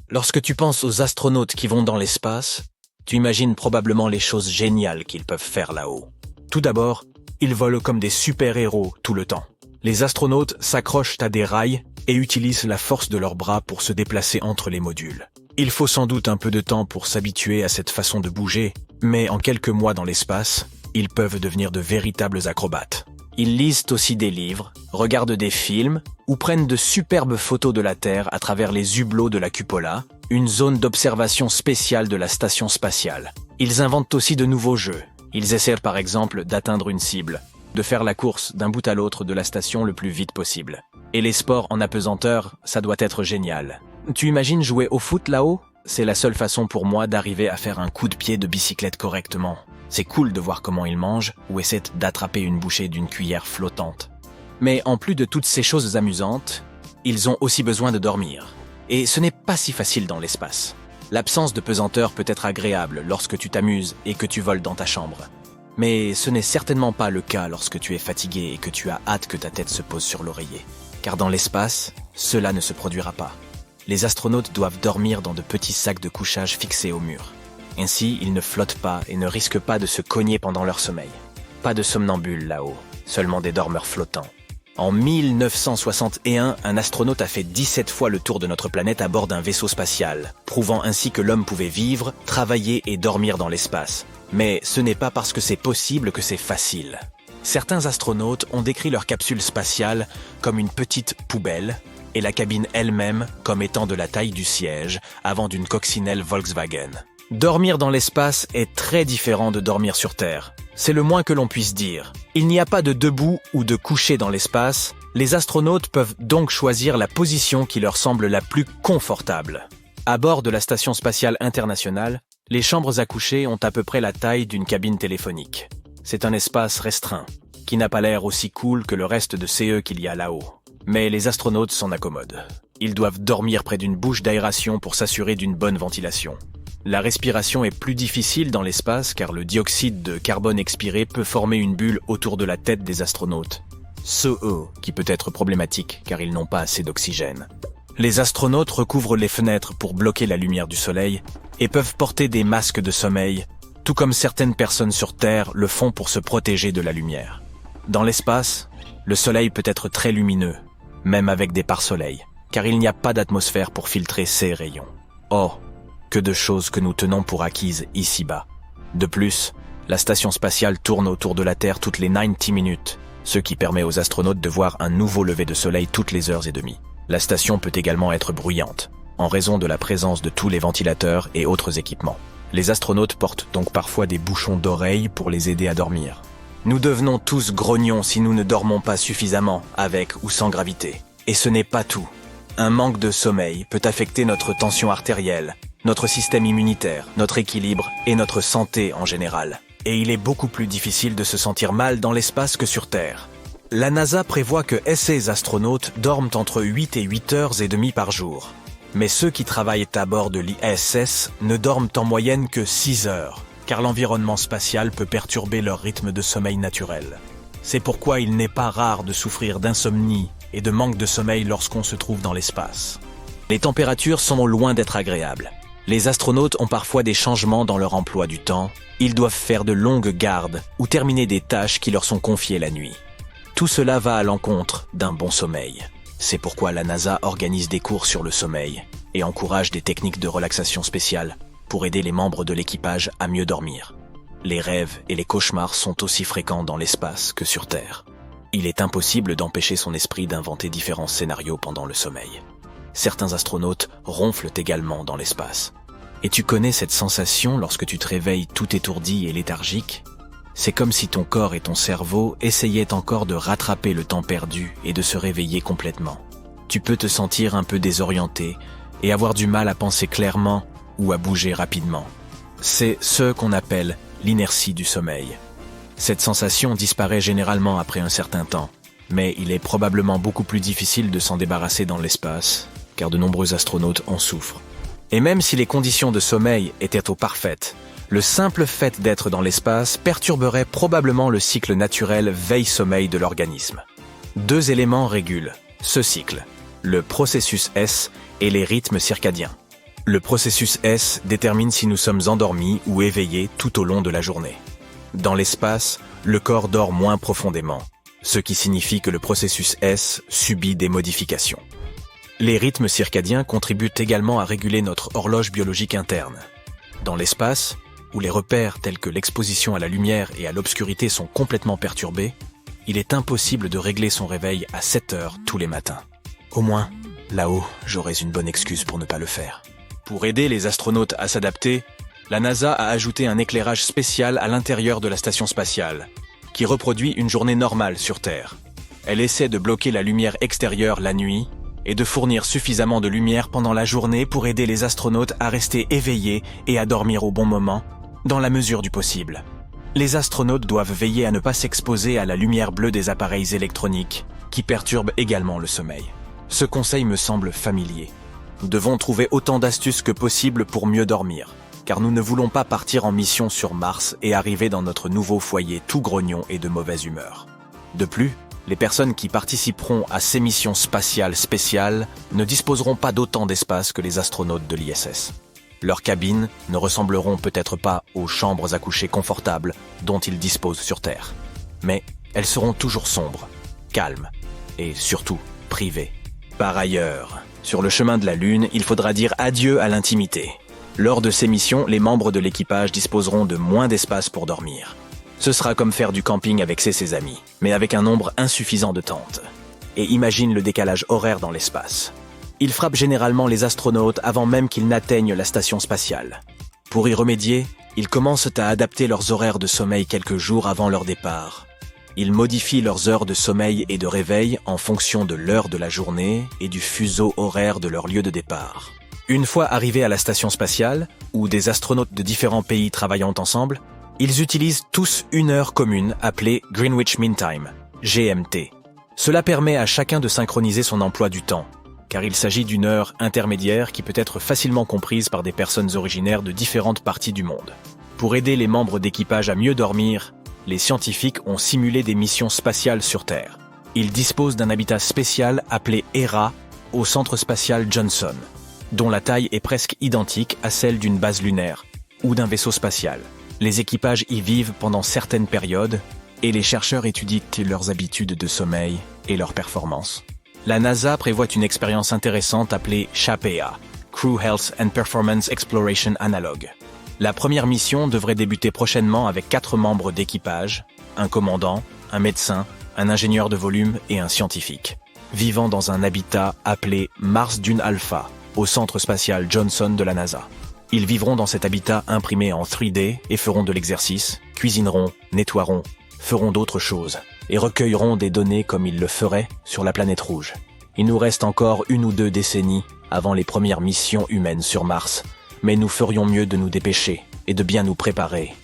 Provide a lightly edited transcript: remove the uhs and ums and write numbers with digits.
Lorsque tu penses aux astronautes qui vont dans l'espace, tu imagines probablement les choses géniales qu'ils peuvent faire là-haut. Tout d'abord, ils volent comme des super-héros tout le temps. Les astronautes s'accrochent à des rails et utilisent la force de leurs bras pour se déplacer entre les modules. Il faut sans doute un peu de temps pour s'habituer à cette façon de bouger, mais en quelques mois dans l'espace, ils peuvent devenir de véritables acrobates. Ils lisent aussi des livres, regardent des films ou prennent de superbes photos de la Terre à travers les hublots de la cupola, une zone d'observation spéciale de la station spatiale. Ils inventent aussi de nouveaux jeux. Ils essaient par exemple d'atteindre une cible, de faire la course d'un bout à l'autre de la station le plus vite possible. Et les sports en apesanteur, ça doit être génial. Tu imagines jouer au foot là-haut? C'est la seule façon pour moi d'arriver à faire un coup de pied de bicyclette correctement. C'est cool de voir comment ils mangent ou essaient d'attraper une bouchée d'une cuillère flottante. Mais en plus de toutes ces choses amusantes, ils ont aussi besoin de dormir. Et ce n'est pas si facile dans l'espace. L'absence de pesanteur peut être agréable lorsque tu t'amuses et que tu voles dans ta chambre. Mais ce n'est certainement pas le cas lorsque tu es fatigué et que tu as hâte que ta tête se pose sur l'oreiller. Car dans l'espace, cela ne se produira pas. Les astronautes doivent dormir dans de petits sacs de couchage fixés au mur. Ainsi, ils ne flottent pas et ne risquent pas de se cogner pendant leur sommeil. Pas de somnambules là-haut, seulement des dormeurs flottants. En 1961, un astronaute a fait 17 fois le tour de notre planète à bord d'un vaisseau spatial, prouvant ainsi que l'homme pouvait vivre, travailler et dormir dans l'espace. Mais ce n'est pas parce que c'est possible que c'est facile. Certains astronautes ont décrit leur capsule spatiale comme une petite poubelle et la cabine elle-même comme étant de la taille du siège avant d'une coccinelle Volkswagen. Dormir dans l'espace est très différent de dormir sur Terre. C'est le moins que l'on puisse dire. Il n'y a pas de debout ou de couché dans l'espace. Les astronautes peuvent donc choisir la position qui leur semble la plus confortable. À bord de la Station spatiale internationale, les chambres à coucher ont à peu près la taille d'une cabine téléphonique. C'est un espace restreint, qui n'a pas l'air aussi cool que le reste de CE qu'il y a là-haut. Mais les astronautes s'en accommodent. Ils doivent dormir près d'une bouche d'aération pour s'assurer d'une bonne ventilation. La respiration est plus difficile dans l'espace car le dioxyde de carbone expiré peut former une bulle autour de la tête des astronautes. Qui peut être problématique car ils n'ont pas assez d'oxygène. Les astronautes recouvrent les fenêtres pour bloquer la lumière du soleil et peuvent porter des masques de sommeil, tout comme certaines personnes sur Terre le font pour se protéger de la lumière. Dans l'espace, le soleil peut être très lumineux, même avec des pare-soleils, car il n'y a pas d'atmosphère pour filtrer ces rayons. Oh, que de choses que nous tenons pour acquises ici-bas. De plus, la station spatiale tourne autour de la Terre toutes les 90 minutes, ce qui permet aux astronautes de voir un nouveau lever de soleil toutes les heures et demie. La station peut également être bruyante, en raison de la présence de tous les ventilateurs et autres équipements. Les astronautes portent donc parfois des bouchons d'oreilles pour les aider à dormir. Nous devenons tous grognons si nous ne dormons pas suffisamment, avec ou sans gravité. Et ce n'est pas tout. Un manque de sommeil peut affecter notre tension artérielle, notre système immunitaire, notre équilibre et notre santé en général. Et il est beaucoup plus difficile de se sentir mal dans l'espace que sur Terre. La NASA prévoit que ces astronautes dorment entre 8 et 8 heures et demie par jour. Mais ceux qui travaillent à bord de l'ISS ne dorment en moyenne que 6 heures, car l'environnement spatial peut perturber leur rythme de sommeil naturel. C'est pourquoi il n'est pas rare de souffrir d'insomnie et de manque de sommeil lorsqu'on se trouve dans l'espace. Les températures sont loin d'être agréables. Les astronautes ont parfois des changements dans leur emploi du temps. Ils doivent faire de longues gardes ou terminer des tâches qui leur sont confiées la nuit. Tout cela va à l'encontre d'un bon sommeil. C'est pourquoi la NASA organise des cours sur le sommeil et encourage des techniques de relaxation spéciales pour aider les membres de l'équipage à mieux dormir. Les rêves et les cauchemars sont aussi fréquents dans l'espace que sur Terre. Il est impossible d'empêcher son esprit d'inventer différents scénarios pendant le sommeil. Certains astronautes ronflent également dans l'espace. Et tu connais cette sensation lorsque tu te réveilles tout étourdi et léthargique? C'est comme si ton corps et ton cerveau essayaient encore de rattraper le temps perdu et de se réveiller complètement. Tu peux te sentir un peu désorienté et avoir du mal à penser clairement ou à bouger rapidement. C'est ce qu'on appelle l'inertie du sommeil. Cette sensation disparaît généralement après un certain temps, mais il est probablement beaucoup plus difficile de s'en débarrasser dans l'espace, car de nombreux astronautes en souffrent. Et même si les conditions de sommeil étaient au parfaites, le simple fait d'être dans l'espace perturberait probablement le cycle naturel veille-sommeil de l'organisme. 2 éléments régulent ce cycle, le processus S et les rythmes circadiens. Le processus S détermine si nous sommes endormis ou éveillés tout au long de la journée. Dans l'espace, le corps dort moins profondément, ce qui signifie que le processus S subit des modifications. Les rythmes circadiens contribuent également à réguler notre horloge biologique interne. Dans l'espace, où les repères tels que l'exposition à la lumière et à l'obscurité sont complètement perturbés, il est impossible de régler son réveil à 7 heures tous les matins. Au moins, là-haut, j'aurais une bonne excuse pour ne pas le faire. Pour aider les astronautes à s'adapter, la NASA a ajouté un éclairage spécial à l'intérieur de la station spatiale, qui reproduit une journée normale sur Terre. Elle essaie de bloquer la lumière extérieure la nuit et de fournir suffisamment de lumière pendant la journée pour aider les astronautes à rester éveillés et à dormir au bon moment, dans la mesure du possible. Les astronautes doivent veiller à ne pas s'exposer à la lumière bleue des appareils électroniques, qui perturbent également le sommeil. Ce conseil me semble familier. Nous devons trouver autant d'astuces que possible pour mieux dormir, car nous ne voulons pas partir en mission sur Mars et arriver dans notre nouveau foyer tout grognon et de mauvaise humeur. De plus, les personnes qui participeront à ces missions spatiales spéciales ne disposeront pas d'autant d'espace que les astronautes de l'ISS. Leurs cabines ne ressembleront peut-être pas aux chambres à coucher confortables dont ils disposent sur Terre. Mais elles seront toujours sombres, calmes et surtout privées. Par ailleurs, sur le chemin de la Lune, il faudra dire adieu à l'intimité. Lors de ces missions, les membres de l'équipage disposeront de moins d'espace pour dormir. Ce sera comme faire du camping avec ses amis, mais avec un nombre insuffisant de tentes. Et imagine le décalage horaire dans l'espace. Il frappe généralement les astronautes avant même qu'ils n'atteignent la station spatiale. Pour y remédier, ils commencent à adapter leurs horaires de sommeil quelques jours avant leur départ. Ils modifient leurs heures de sommeil et de réveil en fonction de l'heure de la journée et du fuseau horaire de leur lieu de départ. Une fois arrivés à la station spatiale, où des astronautes de différents pays travaillant ensemble, ils utilisent tous une heure commune appelée Greenwich Mean Time, GMT. Cela permet à chacun de synchroniser son emploi du temps, car il s'agit d'une heure intermédiaire qui peut être facilement comprise par des personnes originaires de différentes parties du monde. Pour aider les membres d'équipage à mieux dormir, les scientifiques ont simulé des missions spatiales sur Terre. Ils disposent d'un habitat spécial appelé Hera au centre spatial Johnson, dont la taille est presque identique à celle d'une base lunaire ou d'un vaisseau spatial. Les équipages y vivent pendant certaines périodes et les chercheurs étudient leurs habitudes de sommeil et leurs performances. La NASA prévoit une expérience intéressante appelée CHAPEA, Crew Health and Performance Exploration Analog. La première mission devrait débuter prochainement avec 4 membres d'équipage, un commandant, un médecin, un ingénieur de volume et un scientifique, vivant dans un habitat appelé Mars Dune Alpha, au centre spatial Johnson de la NASA. Ils vivront dans cet habitat imprimé en 3D et feront de l'exercice, cuisineront, nettoieront, feront d'autres choses et recueilleront des données comme ils le feraient sur la planète rouge. Il nous reste encore 1 ou 2 décennies avant les premières missions humaines sur Mars, mais nous ferions mieux de nous dépêcher et de bien nous préparer